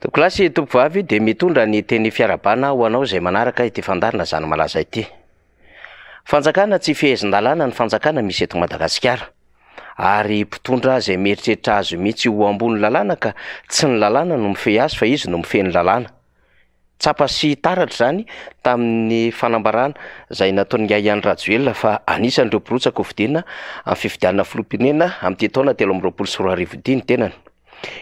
Tokolasy tovovavy dia mitondra ny teny fiarabana ho anao izay manaraka ity fandarina zany malaza ity. Fanjakana tsy fehezin-dalàna ny fanjakana misy eto Madagasikara, ary mpitondra izay mieritreritra azy mihitsy ho ambony lalàna ka tsy ny lalàna no mifehy azy fa izy no mifehy ny lalàna. Tsapa sy taratra zany tamin'ny fanambarana izay nataon'ny Yahya Rajoelina fa anisan'ireo mpirotsaky ho vidinina amin'ny fifidianana filoham-pirenena amin'ity taona 2024 ny tenany.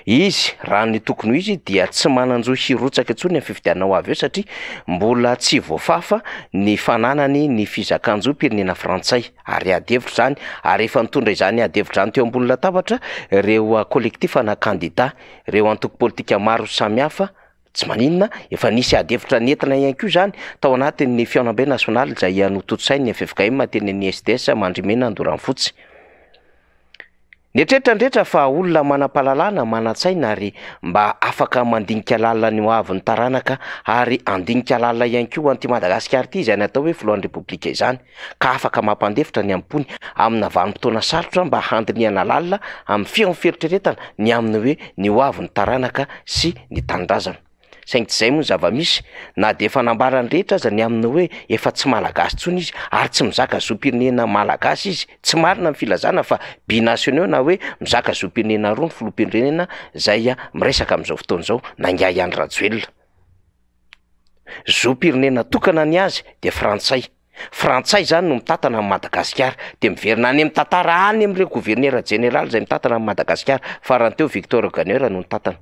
Izy raha ny tokony izy dia tsy manan-jo hirotsaka intsony amin'ny fifidianana ho avy eo satria mbola tsy voafafa ny fananany ny fizakan-jo-pirenena frantsay ary adevitra zany, ary efa nitondra izany adevitra zany teo ambony latabatra ireo kolektifa na kandida, ireo antoko politika maro samihafa. Tsy maninona efa nisy adevitra nentina ihany koa zany tao anatin'ny fianambe nasionaly izay nototosain'ny FFKM teny ny SDS Mandrimena Andoranfotsy. Netretrandretra fa olona manam-pahalalana, manan-tsaina ary mba afaka mandinika lalina ny ho avy ny taranaka ary andinika lalina ihany koa anty Madagasikara ity izay natao hoe filohan'ny repoblika izany, ka afaka mampandefitra ny ampony amina vanim-potoana sarotra mba handiniana lalina amin'ny feon'ny fieritreretana ny amin'ny hoe ny ho avy ny taranaka sy ny tanindrazana. Saingy tsy izay moa zava-misy na dia fanambarany rehetra aza ny aminy hoe efa tsy malagasy intsony izy ary tsy mizaka zoam-pirenena malagasy izy, tsy marina ny filazana fa binasionaux na hoe mizaka zoam-pirenena roa ny filoham-pirenena izay miresaka amin'izao fotoana izao na Yahya Rajoelina. Zoam-pirenena tokana ny azy dia frantsay. Frantsay zany no mitantana amin'ny Madagasikara, dia miverina any amin'ny tantara any amin'ireo gouverner général izay mitantana amin'ny Madagasikara, farany teo Victor Gagneur no mitantana.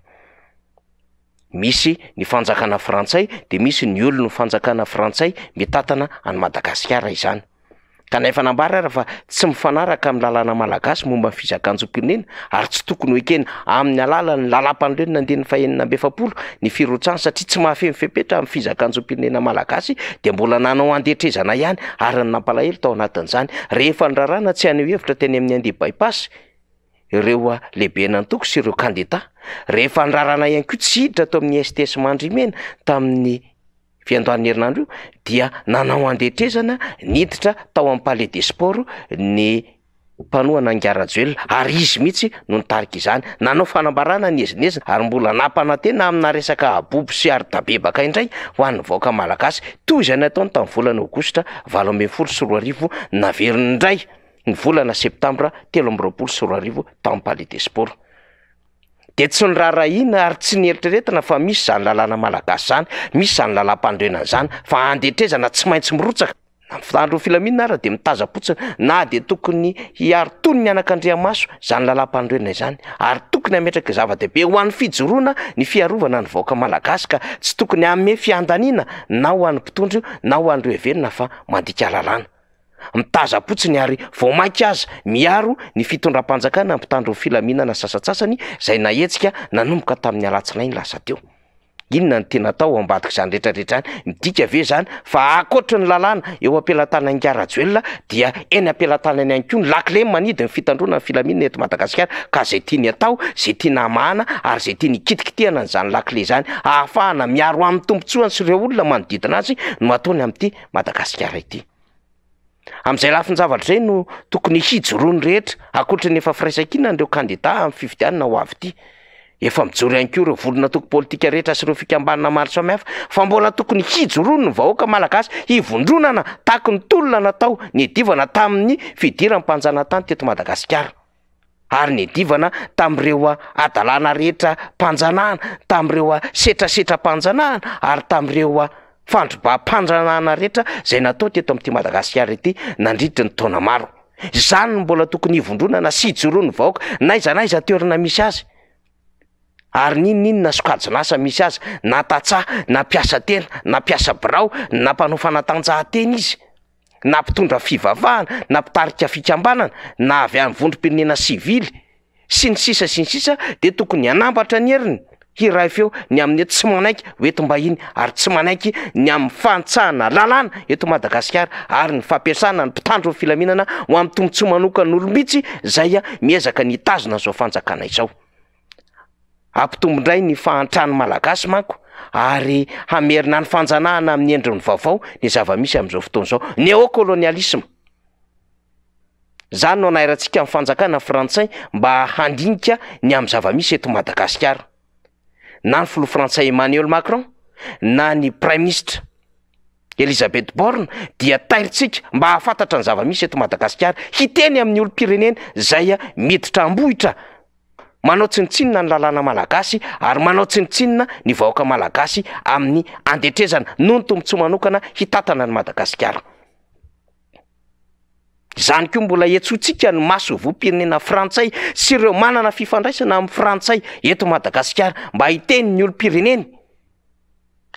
Misy ny fanjakana frantsay dia misy ny olona ny fanjakana frantsay mitantana any Madagasikara izany. Kanefa nambara fa tsy mifanaraka amin'ny lalàna malagasy momba ny fizakan-jo-pirenena ary tsy tokony ho ekena amin'ny alalan'ny lalam-panorenana andinin'ny fahaenina amby efapolo ny firotsana satria tsy mahafehy mifepetra amin'ny fizakan-jo-pirenena malagasy dia mbola nanao andetrezana ihany ary ny nampalahelo tao anatin'izany. Rehefa nirarana tsy haneho hevitra teny amin'ny andihy bypass ireo lehibe nantoko sy ireo kandida, rehefa nirarana ihany koa tsy hiditra tao amin'ny SDS Mandrimena tamin'ny fiandohan'ny herinandro io dia nanao andetrezana niditra tao amin'ny Palais des Sports ny mpanohana Yahya Rajoelina ary izy mihitsy no nitarika izany, nanao fanambarana niezinezina ary mbola nampanantena amina resaka abobo sy ardabebaka indray ho an'ny vahoaka malagasy toy izay nataony tamin'ny volana aogositra 2024 naveriny indray ny volana septambra 2024 tamin'ny Palais des Sports. Dia tsy nirarahina ary tsy nieritreretina fa misy zany lalàna malagasy zany, misy zany lalam-pandrenana zany fa andetrezana tsy maintsy mirotsaka. Na fitandro filaminana ara dia mitaza-potsina na dia tokony hiaro tony ny anak'Andriamaso zany lalam-pandrenana izany ary tokony hametraka zava-dehibe ho an'ny fijoroana ny fiarovana ny vahoaka malagasy ka tsy tokony haome fiandaniana na ho an'ny mpitondro na ho an'ireo heverina fa mandika lalàna. Mitaza-potsiny ary voamaika aza miaro ny fitondram-panjakana mpitandro filaminana sasatsasany izay nahetsika nanomboka tamin'ny alatsinainy lasa teo. Inona ny tena tao ambadika izany rehetrarehetra any? Midika ve zany fa akoatra ny lalàna eo am-pelantanan'ny Yahya Rajoelina dia eny am-pelantanany ihany koa ny lakile manidy ny fitandrona ny filaminana eto Madagasikara ka izay tiany atao, izay tiany hamahana ary izay tiany kitikitihana n'izany lakile izany ahafahana miaro amin'ny tombotsoany sy ireo olona manodidina azy no ataony amin'ity Madagasikara ity. Amin'izay lafiny zavatra izay no tokony hijoroany rehetra akoatra ny efa firaisan-kina ireo kandida amin'ny fifidianana ho avy ity. Efa mijoro ihany koa ireo volona toko politika rehetra sy ireo fikambanana maro samihafa fa mbola tokony hijoroany ny vahoaka malagasy hivondronana tahaka ny tolona natao niadivana tamin'ny fidiran'ny mpanjanantany teto Madagasikara ary niadivana tamin'ireo adalàna rehetra mpanjanahana, tamin'ireo setrasetra-mpanjanahana ary tamin'ireo fandroba-mpanjanahana rehetra izay natao teto amin'ity Madagasikara ity nandritra ny taona maro. Izany no mbola tokony hivondronana sy hijoroany vahoaka n'aiza n'aiza toerana misy azy. Ary ninona sokajinasa misy azy, na tatsaha, na piasa tena, na piasa birao, na mpanao fanatanjahantena izy, na mpitondra fivavahana, na mpitarika fikambanana, na avy amin'ny vondrom-pirenena sivily sy ny sisa dia tokony hanambatra ny heriny hirahy feo ny amin'ny tsy manaiky hoentim-bahiny ary tsy manaiky ny amin'ny fantsahana lalàna eto Madagasikara ary ny fampiasana ny mpitandro ny filaminana ho amin'ny tombotsoa manokana olombitsy izay miezaka ny tazona izao fanjakana izao. Ampitombondray ny fahantrany malagasy manko ary hamerina ny fanjanahana amin'ny endriny vaovao ny zava-misy amin'izao fotoana izao, néocolonialisme. Zany no nahirantsika amin'ny fanjakana frantsay mba handinika ny amin'ny zava-misy eto Madagasikara. na ny filoha frantsay Emmanuel Macron na ny prime ministre Elisabeth Borne dia tairitsika mba hahafantatra ny zava-misy eto Madagasikara, hiteny amin'ny olom-pirenena zay miditra ambohitra manao tsinitsinina ny lalàna malagasy ary manao tsinitsinina ny vahoaka malagasy amin'ny andetrezana noho ny tombontsoa manokana hitatana ny Madagasikara. Zany koa mbola etsotsika ny maso voam-pirenena frantsay sy ireo manana fifandraisana amin'ny frantsay eto Madagasikara mba hiteny ny olom-pirenena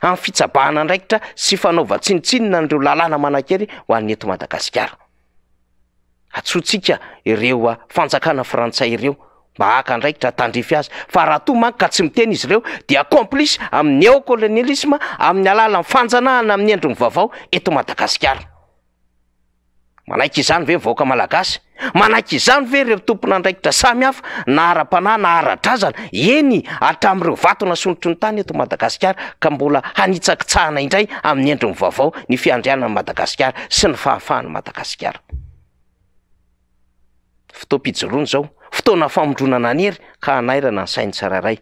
amin'ny fitsabahana andraikitra sy fanaovan-tsinitsinina n'ireo lalàna manan-kery ho an'ny eto Madagasikara. Atsotsika ireo fanjakana frantsay ireo mba haka andraikitra tandrify azy, fa raha toa manko ka tsy miteny izy ireo dia complice amin'ny néocolonialisme amin'ny alalan'ny fanjanahana amin'ny endriny vaovao eto Madagasikara. Manaiky izany ve vahoaka malagasy? Manaiky izany ve ireo tompon'andraikitra samihafa na ara-panahy na ara-drazana eny hatramin'ireo vato nasondrotry ny tany eto Madagasikara ka mbola hanitsakitsahana indray amin'ny endriny vaovao ny fiandrianan'ny Madagasikara sy ny fahafahan'ny Madagasikara. Fotoam-pijoroana zao, fotoana famondronana ny hery ka hanairana ny sainy tsiraray,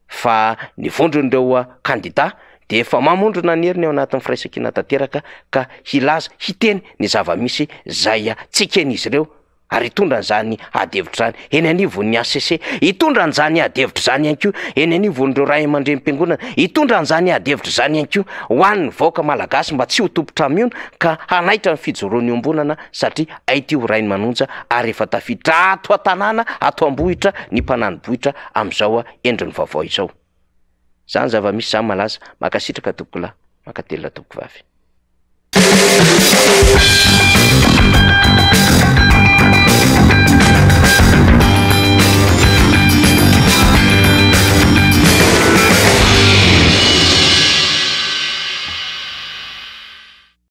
fa ny vondron'ireo kandida dia efa mamondrona ny heriny ao anatin'ny firaisan-kina tanteraka ka hilaza hiteny ny zava-misy zay tsy eken'izy ireo ary hitondra an'izany adevitra zany eny anivon'ny ACC, hitondra an'izany adevitra zany ihany koa eny anivon'ireo ray aman-drenim-piangonana, hitondra an'izany adevitra zany ihany koa ho an'ny vahoaka malagasy mba tsy ho topotra amiona ka hanaitra ny fijoroan'ny ombonana satria aity ho rainy manonja ary efa tafiditra ato an-tanàna ato ambohitra ny mpanany bohitra amin'izao endriny vaovao izao. Zany zava-misy zany malaza, makasitraka tokola, makatelina tokovavy.